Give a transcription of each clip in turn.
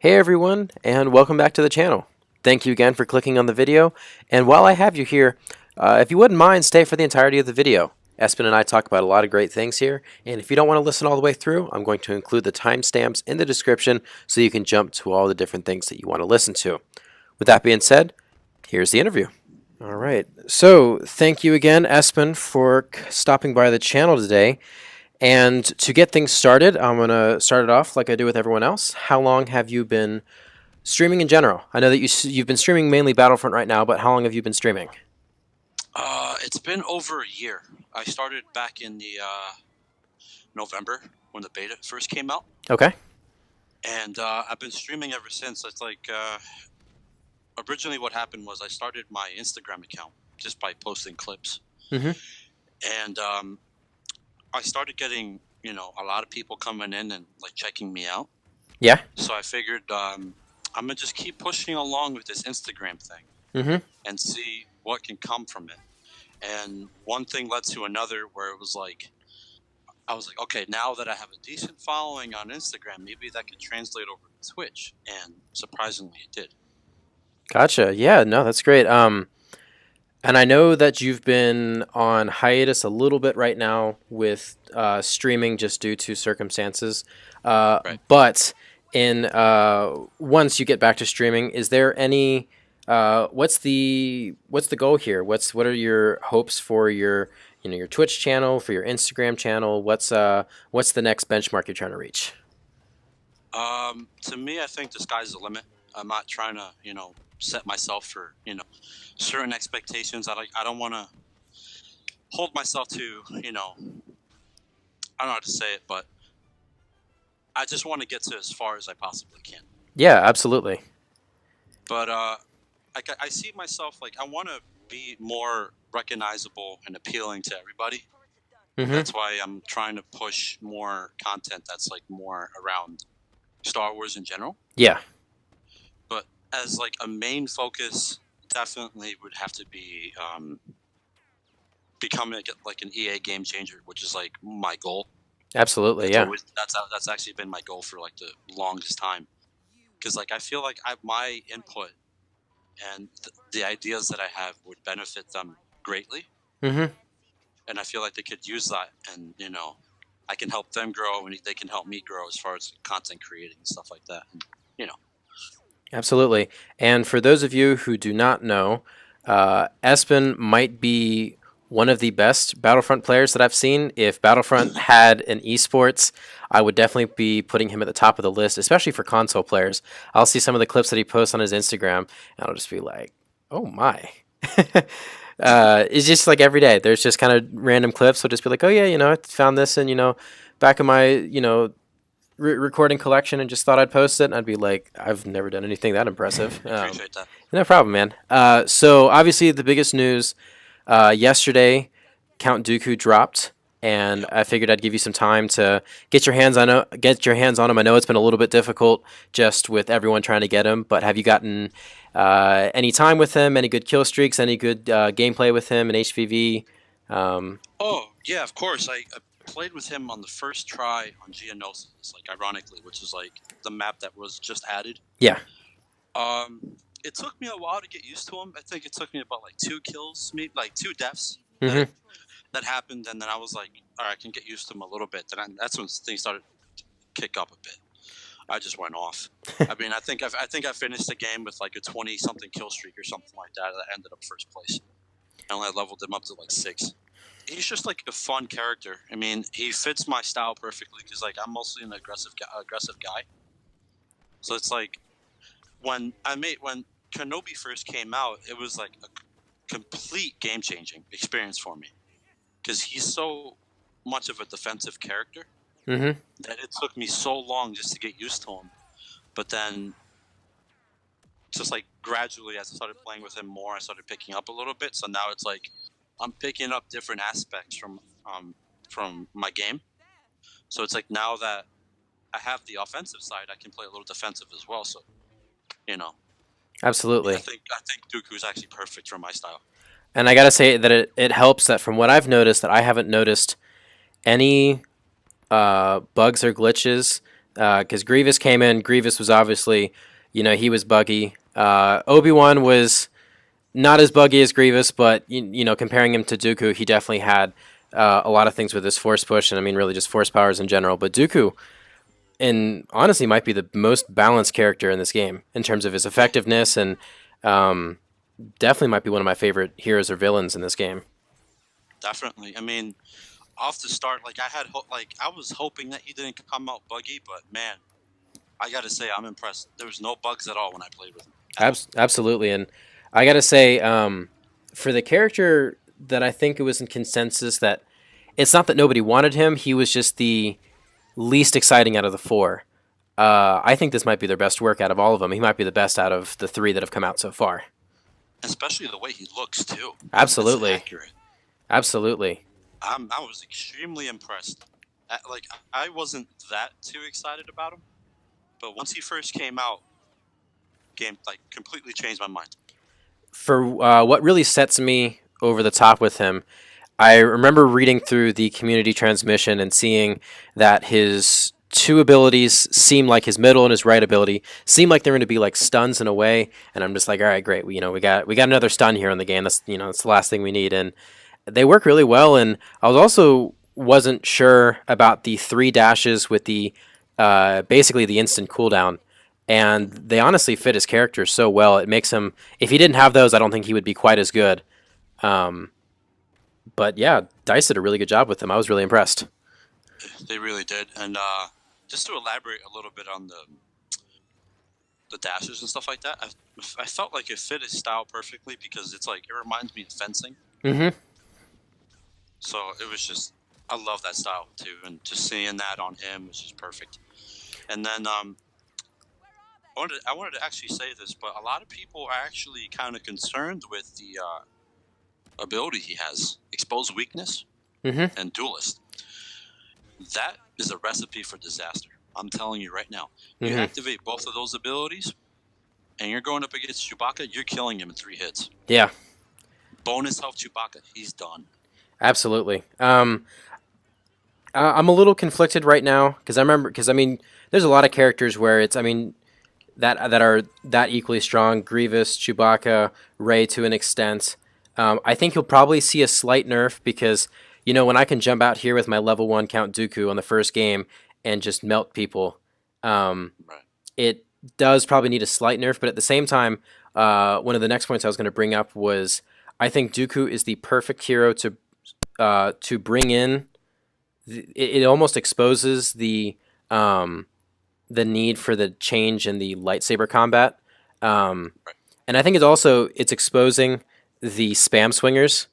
Hey everyone, and welcome back to the channel. Thank you again for clicking on the video, and while I have you here, if you wouldn't mind, stay for the entirety of the video. ESPiN and I talk about a lot of great things here, and if you don't want to listen all the way through, I'm going to include the timestamps in the description so you can jump to all the different things that you want to listen to. With that being said, here's the interview. All right, so thank you again, ESPiN, for stopping by the channel today. And to get things started, I'm going to start it off like I do with everyone else. How long have you been streaming in general? I know that you've been streaming mainly Battlefront right now, but how long have you been streaming? It's been over a year. I started back in the November when the beta first came out. Okay. And I've been streaming ever since. It's like originally what happened was I started my Instagram account just by posting clips. Mm-hmm. And I started getting, a lot of people coming in and like checking me out. Yeah. So I figured I'm going to just keep pushing along with this Instagram thing and see what can come from it. And one thing led to another where it was like, I was like, okay, now that I have a decent following on Instagram, maybe that could translate over to Twitch. And surprisingly, it did. Gotcha. Yeah, no, that's great. And I know that you've been on hiatus a little bit right now with streaming just due to circumstances. Right. But in once you get back to streaming, is there any what's the goal here? What are your hopes for your your Twitch channel, for your Instagram channel? What's the next benchmark you're trying to reach? To me, I think the sky's the limit. I'm not trying to, set myself for, certain expectations. I don't want to hold myself to, I don't know how to say it, but I just want to get to as far as I possibly can. Yeah, absolutely. But I see myself like I want to be more recognizable and appealing to everybody. Mm-hmm. That's why I'm trying to push more content that's like more around Star Wars in general. Yeah. But as like a main focus, definitely would have to be becoming like an EA game changer, which is like my goal. Absolutely, yeah. That's actually been my goal for like the longest time. Because like I feel like my input and the ideas that I have would benefit them greatly. Mm-hmm. And I feel like they could use that, and I can help them grow, and they can help me grow as far as content creating and stuff like that. And, Absolutely. And for those of you who do not know, ESPiN might be one of the best Battlefront players that I've seen. If Battlefront had an esports, I would definitely be putting him at the top of the list, especially for console players. I'll see some of the clips that he posts on his Instagram, and I'll just be like, oh my. It's just like every day. There's just kind of random clips. I'll just be like, oh yeah, I found this in, back in my, recording collection and just thought I'd post it. And I'd be like, I've never done anything that impressive. Appreciate that. No problem, man. So obviously the biggest news yesterday, Count Dooku dropped, and I figured I'd give you some time to get your hands on him. I know it's been a little bit difficult just with everyone trying to get him, but have you gotten any time with him? Any good kill streaks? Any good gameplay with him in HVV? Oh yeah, of course. I played with him on the first try on Geonosis, like ironically, which is like the map that was just added. Yeah. It took me a while to get used to him. I think it took me about like 2 kills, maybe like 2 deaths that happened, and then I was like, all right, I can get used to him a little bit. Then that's when things started to kick up a bit. I just went off. I mean, I think I finished the game with like a 20-something kill streak or something like that. I ended up first place. I only leveled him up to like 6. He's just like a fun character. I mean, he fits my style perfectly because like I'm mostly an aggressive guy. So it's like when Kenobi first came out, it was like a complete game-changing experience for me because he's so much of a defensive character that it took me so long just to get used to him. But then, just like gradually, as I started playing with him more, I started picking up a little bit. So now it's like I'm picking up different aspects from my game. So it's like now that I have the offensive side, I can play a little defensive as well. So, Absolutely. I think Dooku is actually perfect for my style. And I gotta say that it helps that from what I've noticed, that I haven't noticed any bugs or glitches because Grievous came in. Grievous was obviously, he was buggy. Obi-Wan was not as buggy as Grievous, but comparing him to Dooku, he definitely had a lot of things with his force push, and I mean really just force powers in general. But Dooku, and honestly, might be the most balanced character in this game in terms of his effectiveness, and definitely might be one of my favorite heroes or villains in this game. Definitely. I mean, off the start, like I was hoping that he didn't come out buggy, but man, I gotta say I'm impressed. There was no bugs at all when I played with him. Absolutely, and I gotta say, for the character that I think it was in consensus that it's not that nobody wanted him, he was just the least exciting out of the four. I think this might be their best work out of all of them. He might be the best out of the three that have come out so far. Especially the way he looks too. Absolutely, it's accurate. Absolutely. I was extremely impressed. Like I wasn't that too excited about him, but once he first came out, game like completely changed my mind. For what really sets me over the top with him, I remember reading through the community transmission and seeing that his two abilities seem like his middle and his right ability seem like they're going to be like stuns in a way, and I'm just like, all right, great, we got another stun here in the game. That's that's the last thing we need, and they work really well. And I was also wasn't sure about the 3 dashes with the basically the instant cooldown, and they honestly fit his character so well. It makes him, if he didn't have those, I don't think he would be quite as good. But yeah, DICE did a really good job with him. I was really impressed. They really did. And just to elaborate a little bit on the dashes and stuff like that, I felt like it fit his style perfectly because it's like it reminds me of fencing. Mm-hmm. So it was just, I love that style too, and just seeing that on him was just perfect. And then I wanted to actually say this, but a lot of people are actually kind of concerned with the ability he has, Exposed Weakness and Duelist. That is a recipe for disaster. I'm telling you right now. You activate both of those abilities, and you're going up against Chewbacca, you're killing him in 3 hits. Yeah. Bonus health Chewbacca, he's done. Absolutely. I'm a little conflicted right now because I mean, there's a lot of characters where it's, I mean, that are that equally strong. Grievous, Chewbacca, Rey to an extent. I think you'll probably see a slight nerf because, when I can jump out here with my level 1 Count Dooku on the first game and just melt people, it does probably need a slight nerf. But at the same time, one of the next points I was going to bring up was I think Dooku is the perfect hero to bring in. It almost exposes the need for the change in the lightsaber combat, and I think it's exposing the spam swingers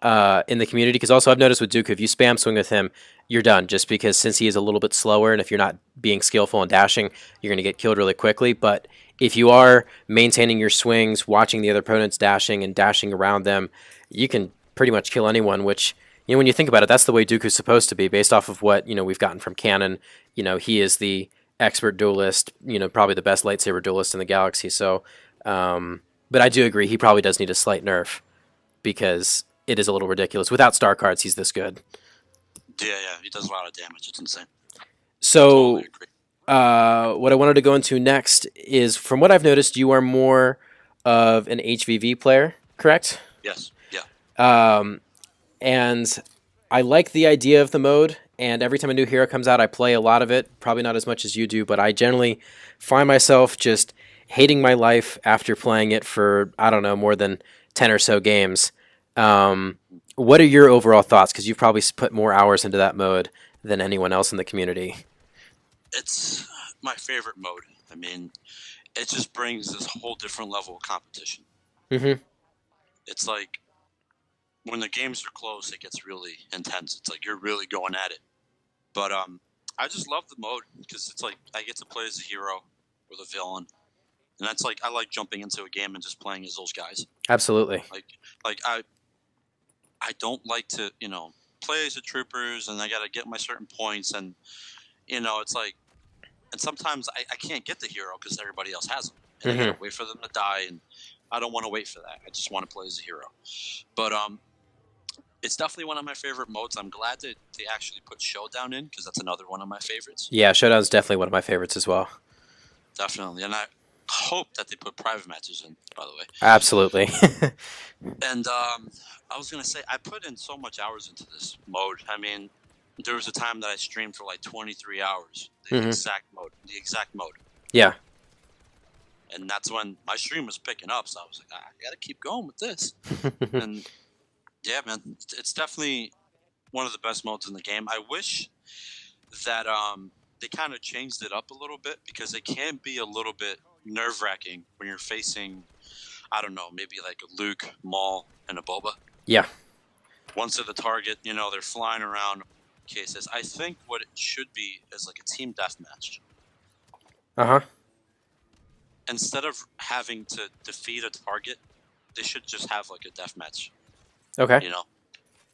in the community, because also I've noticed with Dooku, if you spam swing with him, you're done, just because since he is a little bit slower, and if you're not being skillful and dashing, you're going to get killed really quickly. But if you are maintaining your swings, watching the other opponents dashing and dashing around them, you can pretty much kill anyone, which, when you think about it, that's the way Dooku's supposed to be, based off of what, we've gotten from canon. He is the expert duelist, probably the best lightsaber duelist in the galaxy. So, but I do agree, he probably does need a slight nerf, because it is a little ridiculous. Without star cards, he's this good. Yeah, he does a lot of damage. It's insane. So, what I wanted to go into next is, from what I've noticed, you are more of an HVV player, correct? Yes, yeah. And I like the idea of the mode, and every time a new hero comes out, I play a lot of it. Probably not as much as you do, but I generally find myself just hating my life after playing it for, I don't know, more than 10 or so games. What are your overall thoughts? Because you've probably put more hours into that mode than anyone else in the community. It's my favorite mode. I mean, it just brings this whole different level of competition. It's like, when the games are close, it gets really intense. It's like you're really going at it. But I just love the mode because it's like I get to play as a hero or the villain, and that's like I like jumping into a game and just playing as those guys. Absolutely. Like I don't like to play as the troopers, and I got to get my certain points, and it's like, and sometimes I can't get the hero because everybody else has them, and I gotta wait for them to die, and I don't want to wait for that. I just want to play as a hero. But It's definitely one of my favorite modes. I'm glad that they actually put Showdown in because that's another one of my favorites. Yeah, Showdown's definitely one of my favorites as well. Definitely, and I hope that they put private matches in. By the way, Absolutely. and I was gonna say I put in so much hours into this mode. I mean, there was a time that I streamed for like 23 hours. The exact mode. The exact mode. Yeah. And that's when my stream was picking up, so I was like, I gotta keep going with this. And yeah, man, it's definitely one of the best modes in the game. I wish that they kind of changed it up a little bit because it can be a little bit nerve-wracking when you're facing, I don't know, maybe like a Luke, Maul, and a Boba. Yeah. Once they're the target, you know, they're flying around cases. I think what it should be is like a team deathmatch. Uh-huh. Instead of having to defeat a target, they should just have like a deathmatch. Okay. You know,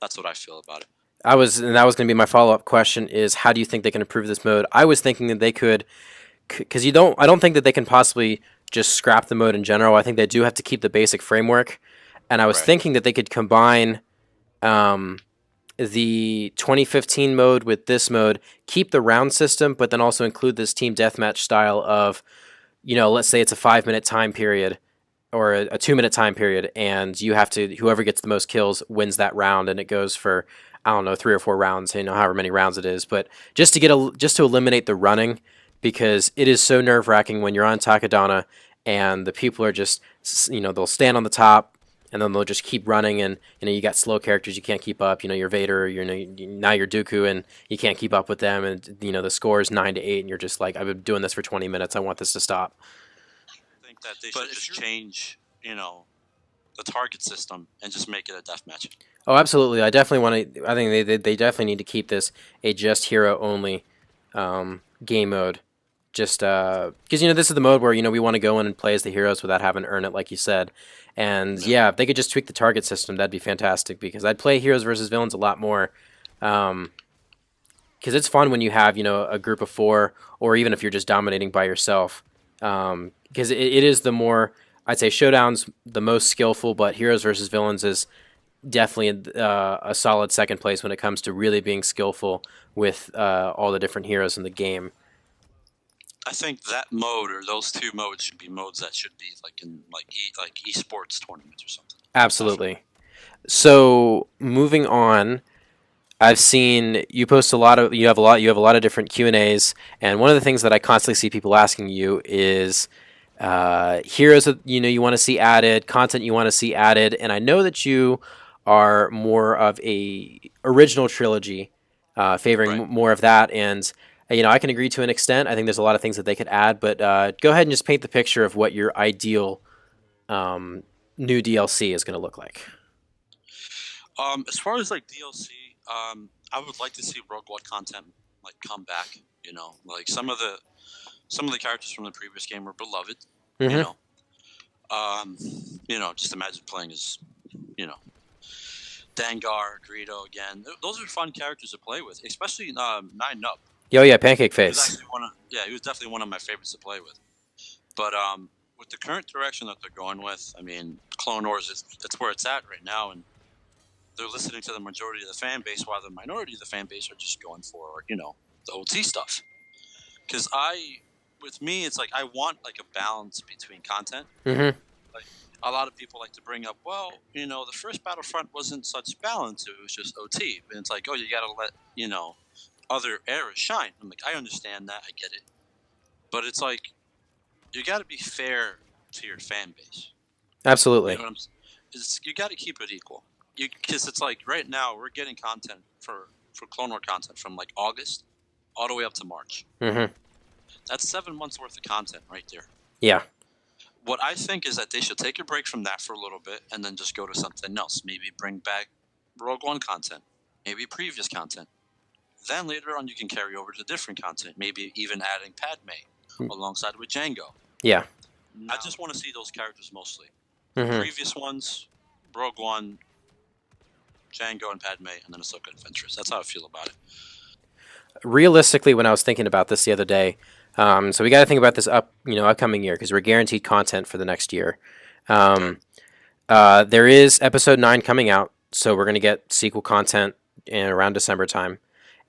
that's what I feel about it. That was going to be my follow-up question is how do you think they can improve this mode? I was thinking that they could, because I don't think that they can possibly just scrap the mode in general. I think they do have to keep the basic framework. And I was thinking that they could combine the 2015 mode with this mode, keep the round system, but then also include this team deathmatch style of, you know, let's say it's a 5-minute time period or a 2-minute time period, and you have to, whoever gets the most kills wins that round, and it goes for, I don't know, 3 or 4 rounds, you know, however many rounds it is, but just to eliminate the running, because it is so nerve-wracking when you're on Takadana and the people are just, you know, they'll stand on the top and then they'll just keep running, and you know you got slow characters you can't keep up. You know, you're Vader, now you're Dooku, and you can't keep up with them, and you know the score is 9-8, and you're just like, I've been doing this for 20 minutes. I want this to stop. I think that they should just change, you know, the target system and just make it a deathmatch. Oh, absolutely. I definitely want to. I think they definitely need to keep this a just hero only game mode. Just because you know this is the mode where you know we want to go in and play as the heroes without having to earn it, like you said. And yeah, if they could just tweak the target system, that'd be fantastic. Because I'd play heroes versus villains a lot more. Because it's fun when you have you know a group of 4, or even if you're just dominating by yourself. Because it is the more, I'd say Showdown's the most skillful, but heroes versus villains is definitely a solid second place when it comes to really being skillful with all the different heroes in the game. I think that mode or those 2 modes should be modes that should be like in like esports tournaments or something. Absolutely. So moving on, I've seen you post a lot of you have a lot of different Q&As, and one of the things that I constantly see people asking you is heroes that you know you want to see added, content you want to see added, and I know that you are more of a original trilogy, favoring more of that, and you know I can agree to an extent. I think there's a lot of things that they could add, but go ahead and just paint the picture of what your ideal new DLC is going to look like. As far as like DLC, I would like to see Rogue One content like come back. You know, like some of the characters from the previous game were beloved. You know, just imagine playing as, you know, Dengar, Greedo again. Those are fun characters to play with, especially Nine Nub. Oh yeah, Pancake Face. He was definitely one of my favorites to play with. But with the current direction that they're going with, I mean, Clone Wars it's where it's at right now, and they're listening to the majority of the fan base, while the minority of the fan base are just going for, you know, the OT stuff. Because with me, it's like I want like a balance between content. Like a lot of people like to bring up, well, you know, the first Battlefront wasn't such balance; it was just OT. And it's like, oh, you got to let you know other eras shine. I'm like, I understand that, I get it, but it's like you got to be fair to your fan base. Absolutely. You know you got to keep it equal. Because it's like right now we're getting content for Clone Wars content from like August all the way up to March. That's 7 months worth of content right there. Yeah. What I think is that they should take a break from that for a little bit and then just go to something else. Maybe bring back Rogue One content, maybe previous content. Then later on you can carry over to different content, maybe even adding Padme alongside with Jango. Yeah. I just want to see those characters mostly. Previous ones, Rogue One, Jango and Padme, and then Ahsoka and Ventress. That's how I feel about it. Realistically, when I was thinking about this the other day, so we got to think about this upcoming year because we're guaranteed content for the next year. There is episode 9 coming out. so we're going to get sequel content in around December time.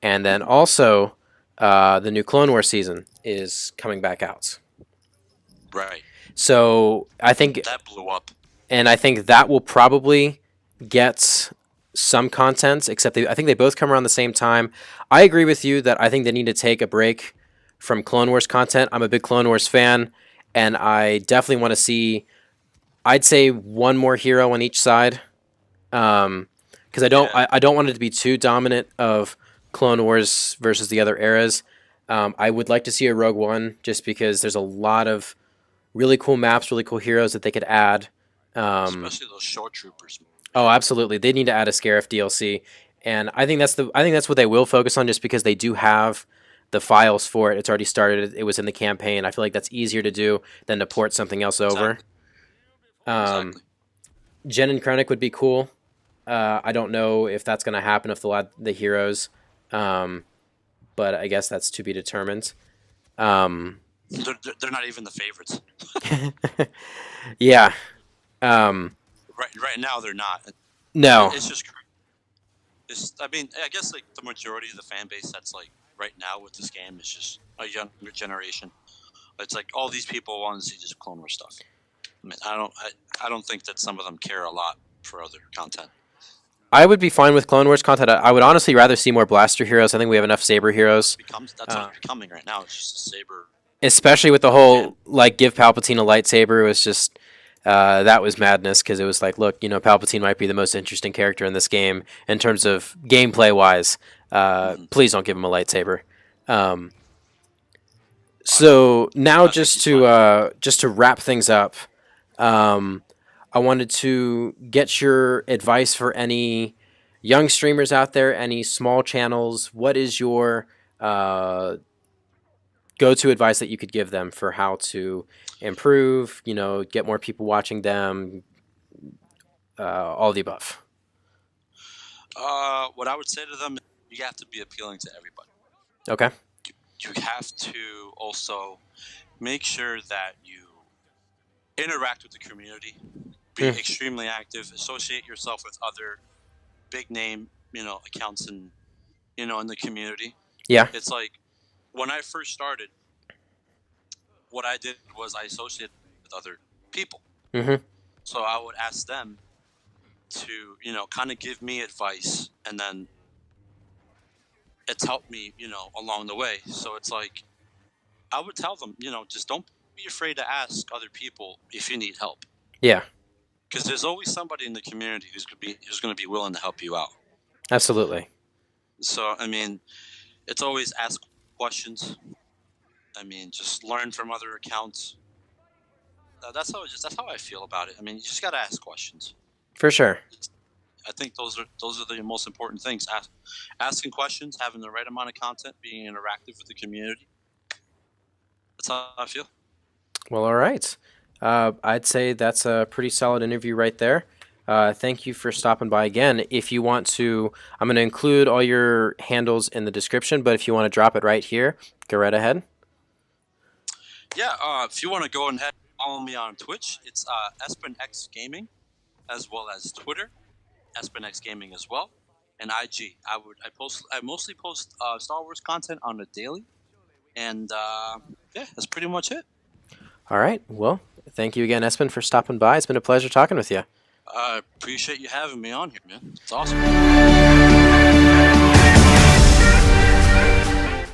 And then also, the new Clone Wars season is coming back out. Right. So I think, That blew up. and I think that will probably get some content, except I think they both come around the same time. I agree with you that I think they need to take a break from Clone Wars content. I'm a big Clone Wars fan, and I definitely want to see, I'd say, one more hero on each side. Because I don't want it to be too dominant of Clone Wars versus the other eras. I would like to see a Rogue One just because there's a lot of really cool maps, really cool heroes that they could add. Especially those short troopers. Oh, absolutely. They need to add a Scarif DLC, and I think that's what they will focus on, just because they do have the files for it. It's already started. It was in the campaign. I feel like that's easier to do than to port something else over. Exactly. Jen and Krennic would be cool. I don't know if that's going to happen if they'll add the heroes, but I guess that's to be determined. They're not even the favorites. Yeah. Right now, they're not. No. It's just. I mean, I guess like the majority of the fan base that's like right now with this game is just a younger generation. It's like all these people want to see just Clone Wars stuff. I mean, I don't think that some of them care a lot for other content. I would be fine with Clone Wars content. I would honestly rather see more blaster heroes. I think we have enough saber heroes. That's what it's becoming right now. It's just a saber. Especially with the whole, like, give Palpatine a lightsaber. It was just, that was madness, because it was like, look, Palpatine might be the most interesting character in this game in terms of gameplay-wise. Please don't give him a lightsaber. So now just to wrap things up, I wanted to get your advice for any young streamers out there, any small channels. What is your go-to advice that you could give them for how to improve, get more people watching them, all the above? What I would say to them, you have to be appealing to everybody. Okay. You have to also make sure that you interact with the community, be extremely active, associate yourself with other big name, accounts in the community. Yeah. It's like when I first started, what I did was I associated with other people. Mm-hmm. So I would ask them to, kind of give me advice, and then it's helped me, along the way. So it's like I would tell them, just don't be afraid to ask other people if you need help. Yeah. Because there's always somebody in the community who's going to be willing to help you out. Absolutely. So I mean, it's always ask questions. I mean, just learn from other accounts. That's how I feel about it. I mean, you just gotta ask questions. For sure. I think those are the most important things. Asking questions, having the right amount of content, being interactive with the community. That's how I feel. Well, all right. I'd say that's a pretty solid interview right there. Thank you for stopping by again. If you want to, I'm going to include all your handles in the description, but if you want to drop it right here, go right ahead. Yeah, if you want to go ahead and follow me on Twitch, it's ESPiNxGaming, as well as Twitter, ESPiNxGaming as well, and IG. I mostly post Star Wars content on a daily, and yeah, that's pretty much it. All right. Well, thank you again, ESPiN, for stopping by. It's been a pleasure talking with you. I appreciate you having me on here, man. It's awesome.